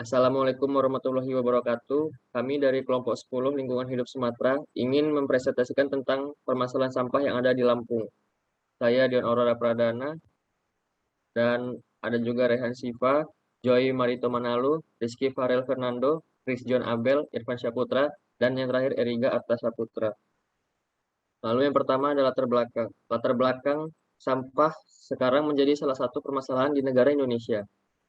Assalamualaikum warahmatullahi wabarakatuh. Kami dari kelompok 10 Lingkungan Hidup Sumatera ingin mempresentasikan tentang permasalahan sampah yang ada di Lampung. Saya Dion Aurora Pradana dan ada juga Rehan Siva, Joy Marito Manalu, Rizky Farel Fernando, Chris John Abel, Irfan Syaputra, dan yang terakhir Eriga Arta Saputra. Lalu yang pertama adalah latar belakang. Latar belakang sampah sekarang menjadi salah satu permasalahan di negara Indonesia.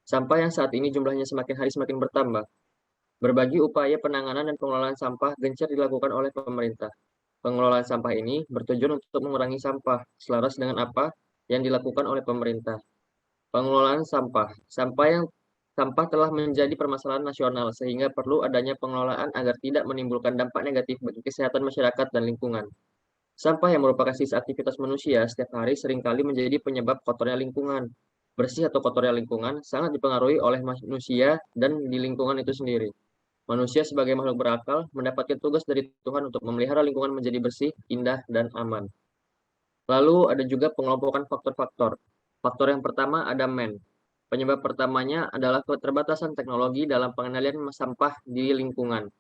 Sampah yang saat ini jumlahnya semakin hari semakin bertambah. Berbagai upaya penanganan dan pengelolaan sampah gencar dilakukan oleh pemerintah. Pengelolaan sampah ini bertujuan untuk mengurangi sampah, selaras dengan apa yang dilakukan oleh pemerintah. Pengelolaan sampah. Sampah telah menjadi permasalahan nasional sehingga perlu adanya pengelolaan agar tidak menimbulkan dampak negatif bagi kesehatan masyarakat dan lingkungan. Sampah yang merupakan sisa aktivitas manusia setiap hari seringkali menjadi penyebab kotornya lingkungan. Bersih atau kotornya lingkungan sangat dipengaruhi oleh manusia dan di lingkungan itu sendiri. Manusia sebagai makhluk berakal mendapatkan tugas dari Tuhan untuk memelihara lingkungan menjadi bersih, indah, dan aman. Lalu ada juga pengelompokan faktor-faktor. Faktor yang pertama ada Penyebab pertamanya adalah keterbatasan teknologi dalam pengendalian sampah di lingkungan.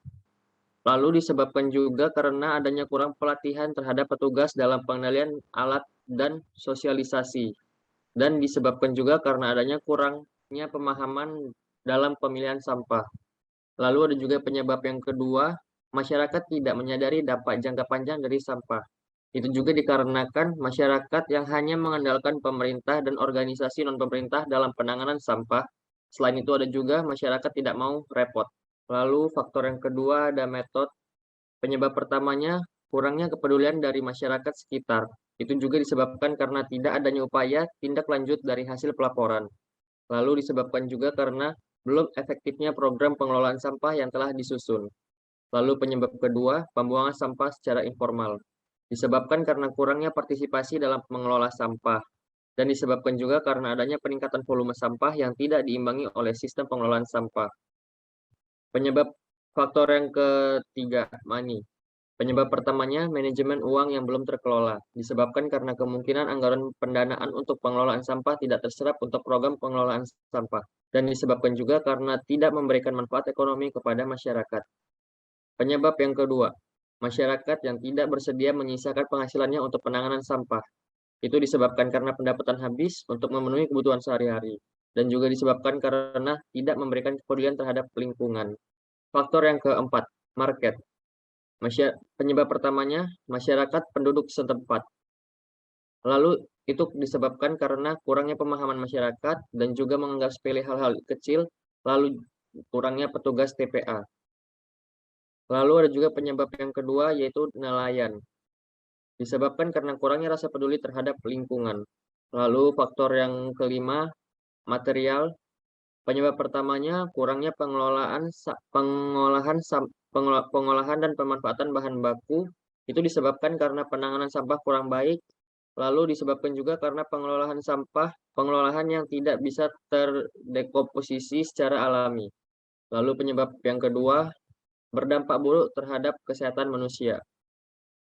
Lalu disebabkan juga karena adanya kurang pelatihan terhadap petugas dalam pengendalian alat dan sosialisasi. Dan disebabkan juga karena adanya kurangnya pemahaman dalam pemilihan sampah. Lalu ada juga penyebab yang kedua, masyarakat tidak menyadari dampak jangka panjang dari sampah. Itu juga dikarenakan masyarakat yang hanya mengandalkan pemerintah dan organisasi non-pemerintah dalam penanganan sampah. Selain itu ada juga masyarakat tidak mau repot. Lalu faktor yang kedua ada metode. Penyebab pertamanya kurangnya kepedulian dari masyarakat sekitar. Itu juga disebabkan karena tidak adanya upaya tindak lanjut dari hasil pelaporan. Lalu disebabkan juga karena belum efektifnya program pengelolaan sampah yang telah disusun. Lalu penyebab kedua, pembuangan sampah secara informal. Disebabkan karena kurangnya partisipasi dalam mengelola sampah. Dan disebabkan juga karena adanya peningkatan volume sampah yang tidak diimbangi oleh sistem pengelolaan sampah. Penyebab faktor yang ketiga, money. Penyebab pertamanya, manajemen uang yang belum terkelola, disebabkan karena kemungkinan anggaran pendanaan untuk pengelolaan sampah tidak terserap untuk program pengelolaan sampah, dan disebabkan juga karena tidak memberikan manfaat ekonomi kepada masyarakat. Penyebab yang kedua, masyarakat yang tidak bersedia menyisakan penghasilannya untuk penanganan sampah. Itu disebabkan karena pendapatan habis untuk memenuhi kebutuhan sehari-hari, dan juga disebabkan karena tidak memberikan kepedulian terhadap lingkungan. Faktor yang keempat, market. Penyebab pertamanya, masyarakat penduduk setempat. Lalu itu disebabkan karena kurangnya pemahaman masyarakat dan juga menganggap sepele hal-hal kecil, lalu kurangnya petugas TPA. Lalu ada juga penyebab yang kedua yaitu nelayan. Disebabkan karena kurangnya rasa peduli terhadap lingkungan. Lalu faktor yang kelima, material. Penyebab pertamanya kurangnya pengolahan dan pemanfaatan bahan baku itu disebabkan karena penanganan sampah kurang baik, lalu disebabkan juga karena pengelolaan yang tidak bisa terdekomposisi secara alami. Lalu penyebab yang kedua, berdampak buruk terhadap kesehatan manusia.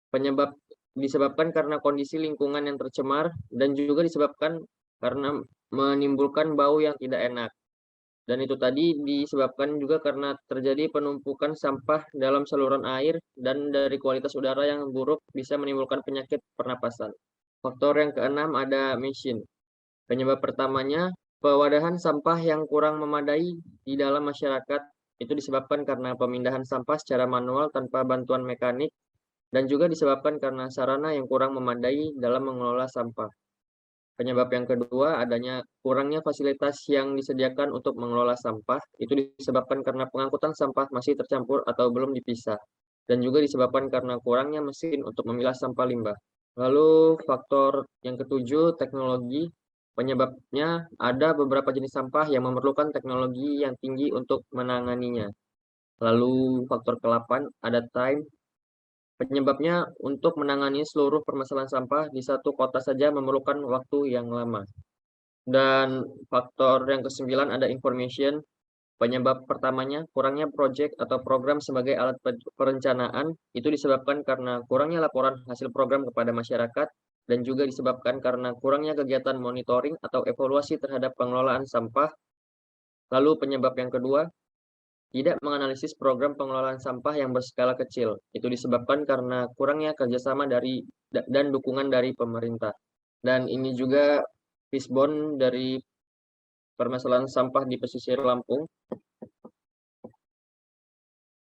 Penyebab disebabkan karena kondisi lingkungan yang tercemar dan juga disebabkan karena menimbulkan bau yang tidak enak. Dan itu tadi disebabkan juga karena terjadi penumpukan sampah dalam saluran air dan dari kualitas udara yang buruk bisa menimbulkan penyakit pernapasan. Faktor yang keenam ada mesin. Penyebab pertamanya pewadahan sampah yang kurang memadai di dalam masyarakat itu disebabkan karena pemindahan sampah secara manual tanpa bantuan mekanik dan juga disebabkan karena sarana yang kurang memadai dalam mengelola sampah. Penyebab yang kedua, adanya kurangnya fasilitas yang disediakan untuk mengelola sampah, itu disebabkan karena pengangkutan sampah masih tercampur atau belum dipisah, dan juga disebabkan karena kurangnya mesin untuk memilah sampah limbah. Lalu faktor yang ketujuh, teknologi. Penyebabnya ada beberapa jenis sampah yang memerlukan teknologi yang tinggi untuk menanganinya. Lalu faktor ke-8, ada time. Penyebabnya untuk menangani seluruh permasalahan sampah di satu kota saja memerlukan waktu yang lama. Dan faktor yang kesembilan ada information. Penyebab pertamanya kurangnya proyek atau program sebagai alat perencanaan itu disebabkan karena kurangnya laporan hasil program kepada masyarakat dan juga disebabkan karena kurangnya kegiatan monitoring atau evaluasi terhadap pengelolaan sampah. Lalu penyebab yang kedua, tidak menganalisis program pengelolaan sampah yang berskala kecil. Itu disebabkan karena kurangnya kerjasama dan dukungan dari pemerintah. Dan ini juga fishbone dari permasalahan sampah di pesisir Lampung.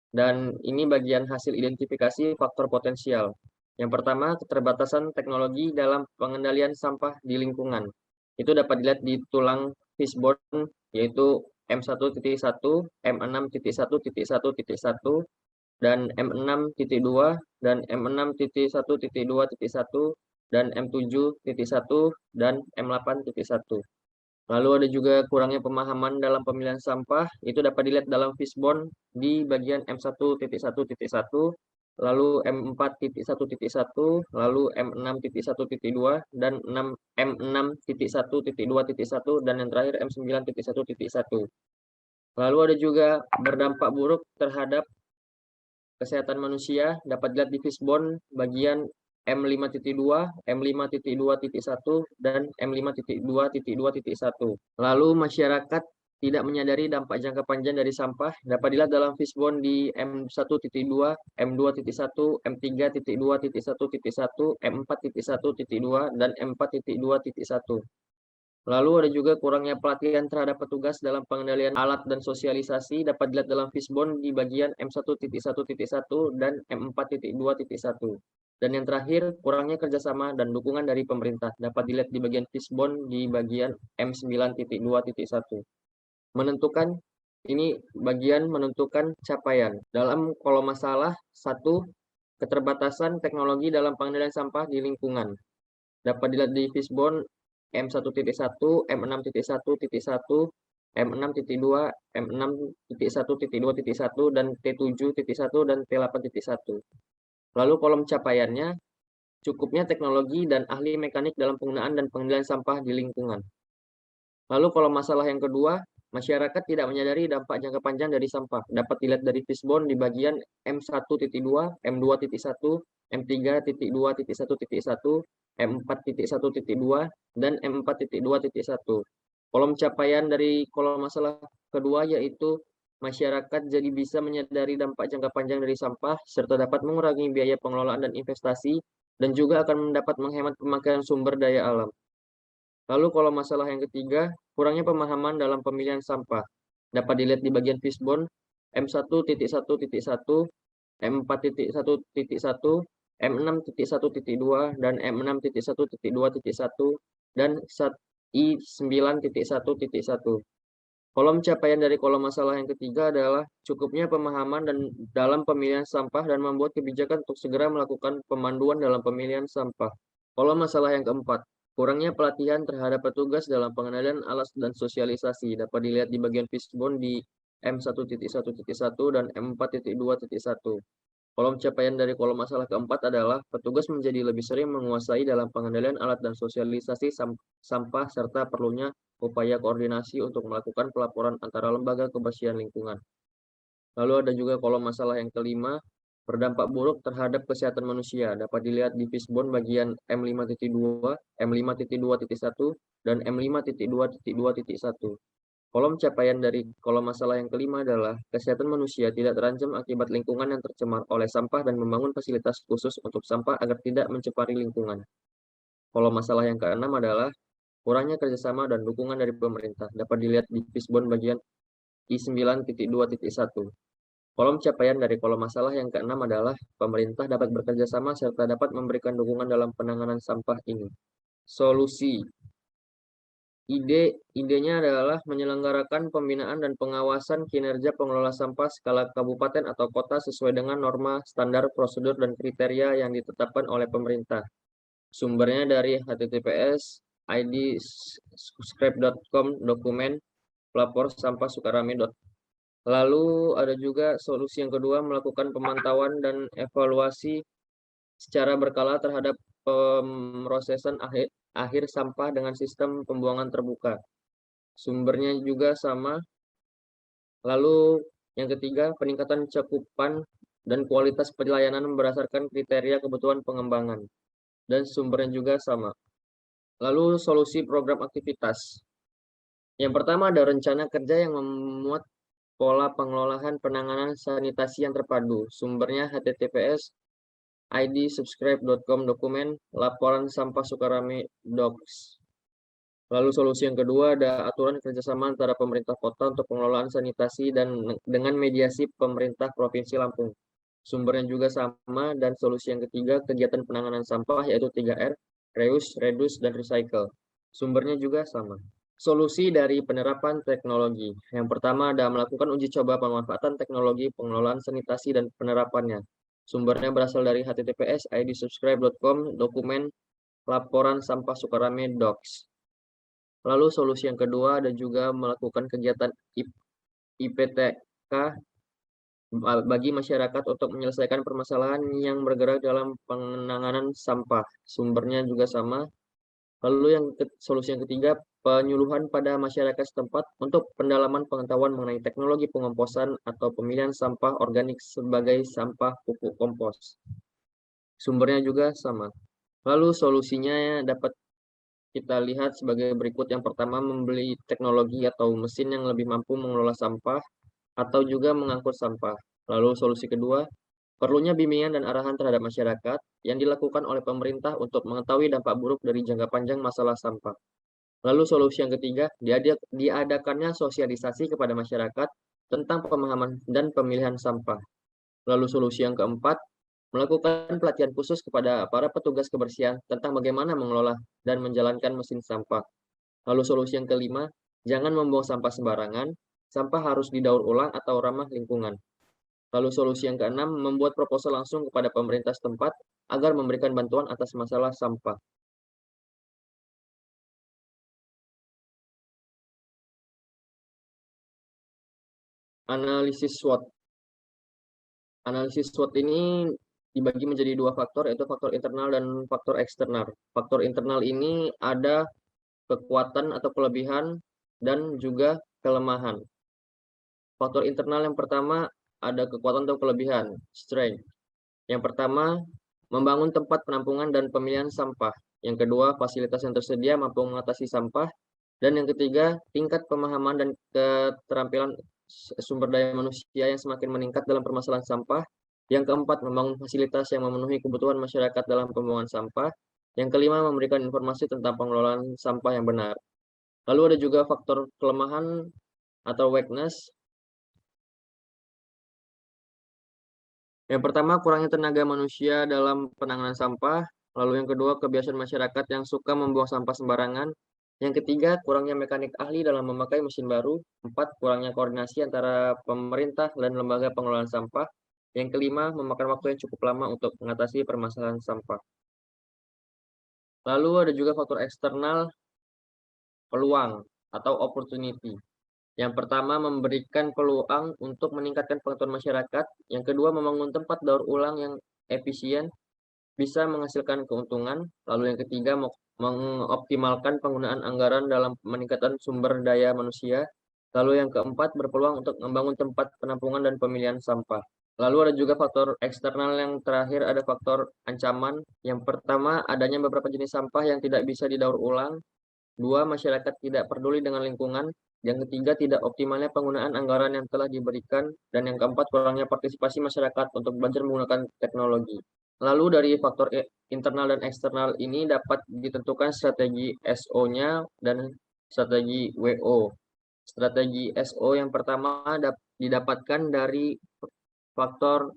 Dan ini bagian hasil identifikasi faktor potensial. Yang pertama, keterbatasan teknologi dalam pengendalian sampah di lingkungan. Itu dapat dilihat di tulang fishbone, yaitu M1.1, M6.1.1.1, dan M6.2, dan M6.1.2.1, dan M7.1, dan M8.1. Lalu ada juga kurangnya pemahaman dalam pemilihan sampah, itu dapat dilihat dalam fishbone di bagian M1.1.1, lalu M4.1.1, lalu M6.1.2, dan M6.1.2.1, dan yang terakhir M9.1.1. Lalu ada juga berdampak buruk terhadap kesehatan manusia, dapat dilihat di fishbone bagian M5.2, M5.2.1, dan M5.2.2.1. Lalu masyarakat tidak menyadari dampak jangka panjang dari sampah, dapat dilihat dalam fishbone di M1.2, M2.1, M3.2.1.1, M4.1.2, dan M4.2.1. Lalu ada juga kurangnya pelatihan terhadap petugas dalam pengendalian alat dan sosialisasi, dapat dilihat dalam fishbone di bagian M1.1.1 dan M4.2.1. Dan yang terakhir, kurangnya kerjasama dan dukungan dari pemerintah, dapat dilihat di bagian fishbone di bagian M9.2.1. Menentukan, ini bagian menentukan capaian. Dalam kolom masalah, 1. Keterbatasan teknologi dalam pengendalian sampah di lingkungan. Dapat dilihat di fishbone M1.1, M6.1.1, M6.2, M6.1.2.1, dan T7.1 dan T8.1. Lalu kolom capaiannya, cukupnya teknologi dan ahli mekanik dalam penggunaan dan pengendalian sampah di lingkungan. Lalu kolom masalah yang kedua, masyarakat tidak menyadari dampak jangka panjang dari sampah. Dapat dilihat dari fishbone di bagian M1.2, M2.1, M3.2.1.1, M4.1.2, dan M4.2.1. Kolom capaian dari kolom masalah kedua yaitu masyarakat jadi bisa menyadari dampak jangka panjang dari sampah, serta dapat mengurangi biaya pengelolaan dan investasi, dan juga akan dapat menghemat pemakaian sumber daya alam. Lalu kalau masalah yang ketiga, kurangnya pemahaman dalam pemilihan sampah. Dapat dilihat di bagian fishbone M1.1.1, M4.1.1, M6.1.2, dan M6.1.2.1, dan I9.1.1. Kolom capaian dari kolom masalah yang ketiga adalah cukupnya pemahaman dan dalam pemilihan sampah dan membuat kebijakan untuk segera melakukan pemanduan dalam pemilihan sampah. Kolom masalah yang keempat, kurangnya pelatihan terhadap petugas dalam pengendalian alat dan sosialisasi, dapat dilihat di bagian fishbone di M1.1.1 dan M4.2.1. Kolom capaian dari kolom masalah keempat adalah petugas menjadi lebih sering menguasai dalam pengendalian alat dan sosialisasi sampah, serta perlunya upaya koordinasi untuk melakukan pelaporan antara lembaga kebersihan lingkungan. Lalu ada juga kolom masalah yang kelima, berdampak buruk terhadap kesehatan manusia. Dapat dilihat di fishbone bagian M5.2, M5.2.1, dan M5.2.2.1. Kolom capaian dari kolom masalah yang kelima adalah kesehatan manusia tidak terancam akibat lingkungan yang tercemar oleh sampah dan membangun fasilitas khusus untuk sampah agar tidak mencemari lingkungan. Kolom masalah yang keenam adalah kurangnya kerjasama dan dukungan dari pemerintah. Dapat dilihat di fishbone bagian I9.2.1. Kolom capaian dari kolom masalah yang keenam adalah pemerintah dapat bekerja sama serta dapat memberikan dukungan dalam penanganan sampah ini. Solusi. Idenya adalah menyelenggarakan pembinaan dan pengawasan kinerja pengelola sampah skala kabupaten atau kota sesuai dengan norma, standar, prosedur, dan kriteria yang ditetapkan oleh pemerintah. Sumbernya dari https id.scrap.com dokumen pelapor sampah Sukarame. Lalu ada juga solusi yang kedua, melakukan pemantauan dan evaluasi secara berkala terhadap pemrosesan akhir sampah dengan sistem pembuangan terbuka. Sumbernya juga sama. Lalu yang ketiga, peningkatan cakupan dan kualitas pelayanan berdasarkan kriteria kebutuhan pengembangan. Dan sumbernya juga sama. Lalu solusi program aktivitas. Yang pertama ada rencana kerja yang memuat pola pengelolaan penanganan sanitasi yang terpadu. Sumbernya https id.subscribe.com dokumen laporan sampah Sukarame Docs. Lalu solusi yang kedua ada aturan kerjasama antara pemerintah kota untuk pengelolaan sanitasi dan dengan mediasi pemerintah Provinsi Lampung. Sumbernya juga sama, dan solusi yang ketiga kegiatan penanganan sampah yaitu 3R, reuse, reduce, dan recycle. Sumbernya juga sama. Solusi dari penerapan teknologi. Yang pertama ada melakukan uji coba pemanfaatan teknologi pengelolaan sanitasi dan penerapannya. Sumbernya berasal dari https id.subscribe.com dokumen laporan sampah Sukarame Docs. Lalu solusi yang kedua ada juga melakukan kegiatan IPTK bagi masyarakat untuk menyelesaikan permasalahan yang bergerak dalam penanganan sampah. Sumbernya juga sama. Lalu solusi yang ketiga, penyuluhan pada masyarakat setempat untuk pendalaman pengetahuan mengenai teknologi pengomposan atau pemilihan sampah organik sebagai sampah pupuk kompos. Sumbernya juga sama. Lalu solusinya dapat kita lihat sebagai berikut. Yang pertama, membeli teknologi atau mesin yang lebih mampu mengelola sampah atau juga mengangkut sampah. Lalu solusi kedua, perlunya bimbingan dan arahan terhadap masyarakat yang dilakukan oleh pemerintah untuk mengetahui dampak buruk dari jangka panjang masalah sampah. Lalu solusi yang ketiga, diadakannya sosialisasi kepada masyarakat tentang pemahaman dan pemilihan sampah. Lalu solusi yang keempat, melakukan pelatihan khusus kepada para petugas kebersihan tentang bagaimana mengelola dan menjalankan mesin sampah. Lalu solusi yang kelima, jangan membuang sampah sembarangan, sampah harus didaur ulang atau ramah lingkungan. Lalu solusi yang keenam, membuat proposal langsung kepada pemerintah setempat agar memberikan bantuan atas masalah sampah. Analisis SWOT. Analisis SWOT ini dibagi menjadi dua faktor, yaitu faktor internal dan faktor eksternal. Faktor internal ini ada kekuatan atau kelebihan dan juga kelemahan. Faktor internal yang pertama ada kekuatan atau kelebihan, strength. Yang pertama, membangun tempat penampungan dan pemilihan sampah. Yang kedua, fasilitas yang tersedia mampu mengatasi sampah. Dan yang ketiga, tingkat pemahaman dan keterampilan sumber daya manusia yang semakin meningkat dalam permasalahan sampah. Yang keempat, membangun fasilitas yang memenuhi kebutuhan masyarakat dalam pembuangan sampah. Yang kelima, memberikan informasi tentang pengelolaan sampah yang benar. Lalu ada juga faktor kelemahan atau weakness. Yang pertama, kurangnya tenaga manusia dalam penanganan sampah. Lalu yang kedua, kebiasaan masyarakat yang suka membuang sampah sembarangan. Yang ketiga, kurangnya mekanik ahli dalam memakai mesin baru. Empat, kurangnya koordinasi antara pemerintah dan lembaga pengelolaan sampah. Yang kelima, memakan waktu yang cukup lama untuk mengatasi permasalahan sampah. Lalu ada juga faktor eksternal, peluang atau opportunity. Yang pertama, memberikan peluang untuk meningkatkan pengetahuan masyarakat. Yang kedua, membangun tempat daur ulang yang efisien, bisa menghasilkan keuntungan. Lalu yang ketiga, mengoptimalkan penggunaan anggaran dalam meningkatkan sumber daya manusia. Lalu yang keempat, berpeluang untuk membangun tempat penampungan dan pemilihan sampah. Lalu ada juga faktor eksternal yang terakhir, ada faktor ancaman. Yang pertama, adanya beberapa jenis sampah yang tidak bisa didaur ulang. Dua, masyarakat tidak peduli dengan lingkungan. Yang ketiga, tidak optimalnya penggunaan anggaran yang telah diberikan. Dan yang keempat, kurangnya partisipasi masyarakat untuk belajar menggunakan teknologi. Lalu dari faktor internal dan eksternal ini dapat ditentukan strategi SO-nya dan strategi WO. Strategi SO yang pertama didapatkan dari faktor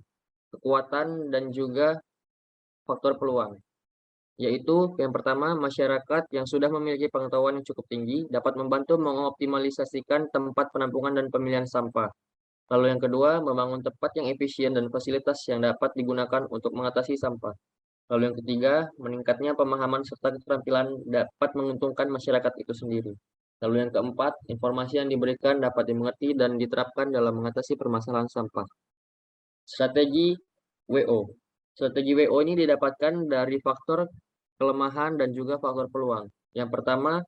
kekuatan dan juga faktor peluang. Yaitu yang pertama, masyarakat yang sudah memiliki pengetahuan yang cukup tinggi dapat membantu mengoptimalisasikan tempat penampungan dan pemilihan sampah. Lalu yang kedua, membangun tempat yang efisien dan fasilitas yang dapat digunakan untuk mengatasi sampah. Lalu yang ketiga, meningkatnya pemahaman serta keterampilan dapat menguntungkan masyarakat itu sendiri. Lalu yang keempat, informasi yang diberikan dapat dimengerti dan diterapkan dalam mengatasi permasalahan sampah. Strategi WO. Strategi WO ini didapatkan dari faktor kelemahan dan juga faktor peluang. Yang pertama,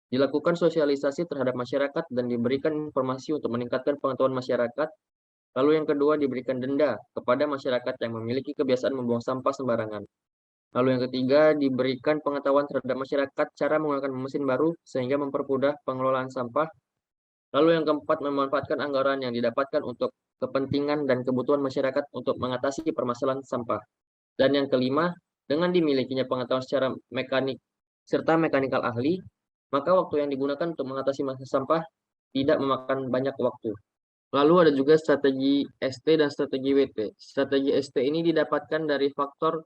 dilakukan sosialisasi terhadap masyarakat dan diberikan informasi untuk meningkatkan pengetahuan masyarakat. Lalu yang kedua, diberikan denda kepada masyarakat yang memiliki kebiasaan membuang sampah sembarangan. Lalu yang ketiga, diberikan pengetahuan terhadap masyarakat cara menggunakan mesin baru sehingga mempermudah pengelolaan sampah. Lalu yang keempat, memanfaatkan anggaran yang didapatkan untuk kepentingan dan kebutuhan masyarakat untuk mengatasi permasalahan sampah. Dan yang kelima, dengan dimilikinya pengetahuan secara mekanik serta mekanikal ahli, maka waktu yang digunakan untuk mengatasi masalah sampah tidak memakan banyak waktu. Lalu ada juga strategi ST dan strategi WT. Strategi ST ini didapatkan dari faktor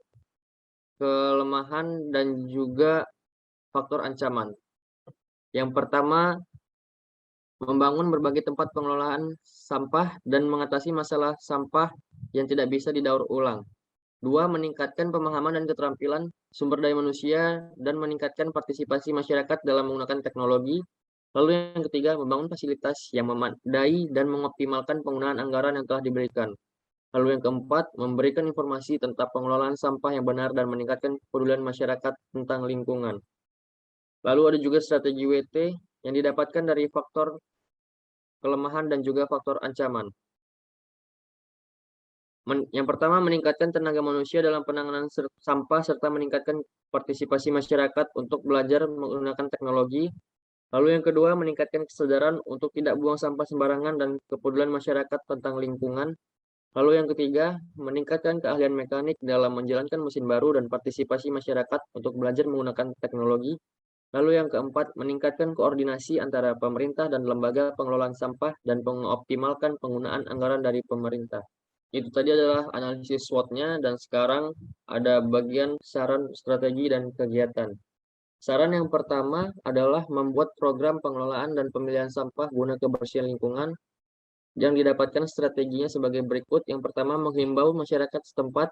kelemahan dan juga faktor ancaman. Yang pertama, membangun berbagai tempat pengelolaan sampah dan mengatasi masalah sampah yang tidak bisa didaur ulang. Dua, meningkatkan pemahaman dan keterampilan sumber daya manusia dan meningkatkan partisipasi masyarakat dalam menggunakan teknologi. Lalu yang ketiga, membangun fasilitas yang memadai dan mengoptimalkan penggunaan anggaran yang telah diberikan. Lalu yang keempat, memberikan informasi tentang pengelolaan sampah yang benar dan meningkatkan kepedulian masyarakat tentang lingkungan. Lalu ada juga strategi WT yang didapatkan dari faktor kelemahan dan juga faktor ancaman. Yang pertama, meningkatkan tenaga manusia dalam penanganan sampah serta meningkatkan partisipasi masyarakat untuk belajar menggunakan teknologi. Lalu yang kedua, meningkatkan kesadaran untuk tidak buang sampah sembarangan dan kepedulian masyarakat tentang lingkungan. Lalu yang ketiga, meningkatkan keahlian mekanik dalam menjalankan mesin baru dan partisipasi masyarakat untuk belajar menggunakan teknologi. Lalu yang keempat, meningkatkan koordinasi antara pemerintah dan lembaga pengelolaan sampah dan mengoptimalkan penggunaan anggaran dari pemerintah. Itu tadi adalah analisis SWOT-nya dan sekarang ada bagian saran, strategi, dan kegiatan. Saran yang pertama adalah membuat program pengelolaan dan pemilihan sampah guna kebersihan lingkungan yang didapatkan strateginya sebagai berikut. Yang pertama, menghimbau masyarakat setempat,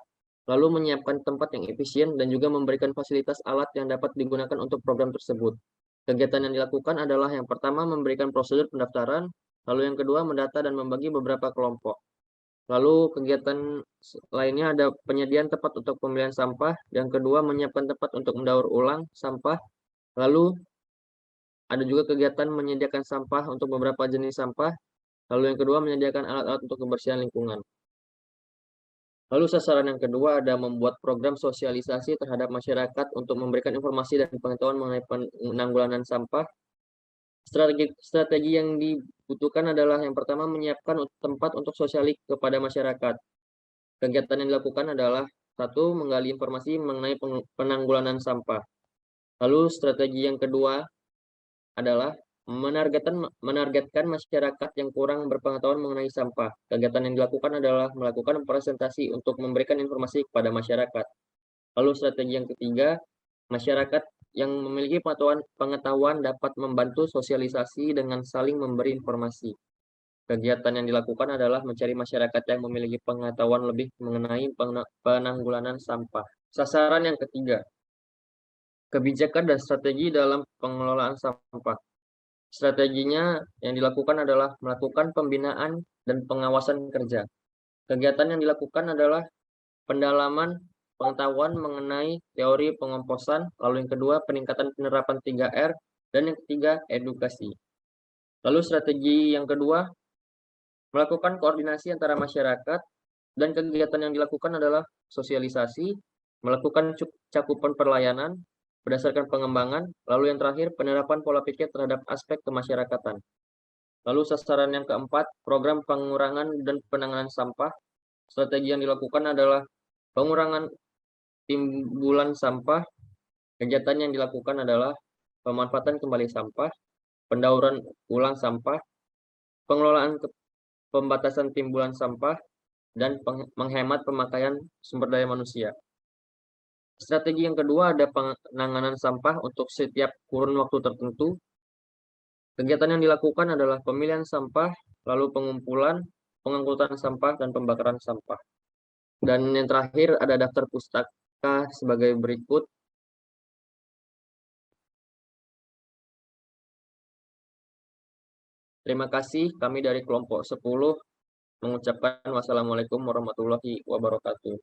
lalu menyiapkan tempat yang efisien dan juga memberikan fasilitas alat yang dapat digunakan untuk program tersebut. Kegiatan yang dilakukan adalah yang pertama, memberikan prosedur pendaftaran, lalu yang kedua, mendata dan membagi beberapa kelompok. Lalu kegiatan lainnya ada penyediaan tempat untuk pemilihan sampah, yang kedua menyiapkan tempat untuk mendaur ulang sampah, lalu ada juga kegiatan menyediakan sampah untuk beberapa jenis sampah, lalu yang kedua menyediakan alat-alat untuk kebersihan lingkungan. Lalu sasaran yang kedua ada membuat program sosialisasi terhadap masyarakat untuk memberikan informasi dan pengetahuan mengenai penanggulangan sampah. Strategi yang dibutuhkan adalah yang pertama, menyiapkan tempat untuk sosialisasi kepada masyarakat. Kegiatan yang dilakukan adalah satu, menggali informasi mengenai penanggulangan sampah. Lalu strategi yang kedua adalah menargetkan masyarakat yang kurang berpengetahuan mengenai sampah. Kegiatan yang dilakukan adalah melakukan presentasi untuk memberikan informasi kepada masyarakat. Lalu strategi yang ketiga, masyarakat yang memiliki pengetahuan dapat membantu sosialisasi dengan saling memberi informasi. Kegiatan yang dilakukan adalah mencari masyarakat yang memiliki pengetahuan lebih mengenai penanggulangan sampah. Sasaran yang ketiga, kebijakan dan strategi dalam pengelolaan sampah. Strateginya yang dilakukan adalah melakukan pembinaan dan pengawasan kerja. Kegiatan yang dilakukan adalah pendalaman pengetahuan mengenai teori pengomposan, lalu yang kedua peningkatan penerapan 3R, dan yang ketiga edukasi. Lalu strategi yang kedua, melakukan koordinasi antara masyarakat, dan kegiatan yang dilakukan adalah sosialisasi, melakukan cakupan perlayanan berdasarkan pengembangan, lalu yang terakhir penerapan pola pikir terhadap aspek kemasyarakatan. Lalu sasaran yang keempat, program pengurangan dan penanganan sampah. Strategi yang dilakukan adalah pengurangan timbulan sampah. Kegiatan yang dilakukan adalah pemanfaatan kembali sampah, pendauran ulang sampah, pengelolaan pembatasan timbulan sampah, dan menghemat pemakaian sumber daya manusia. Strategi yang kedua ada penanganan sampah untuk setiap kurun waktu tertentu. Kegiatan yang dilakukan adalah pemilihan sampah, lalu pengumpulan, pengangkutan sampah, dan pembakaran sampah. Dan yang terakhir ada daftar pustaka sebagai berikut. Terima kasih, kami dari kelompok 10 mengucapkan wassalamualaikum warahmatullahi wabarakatuh.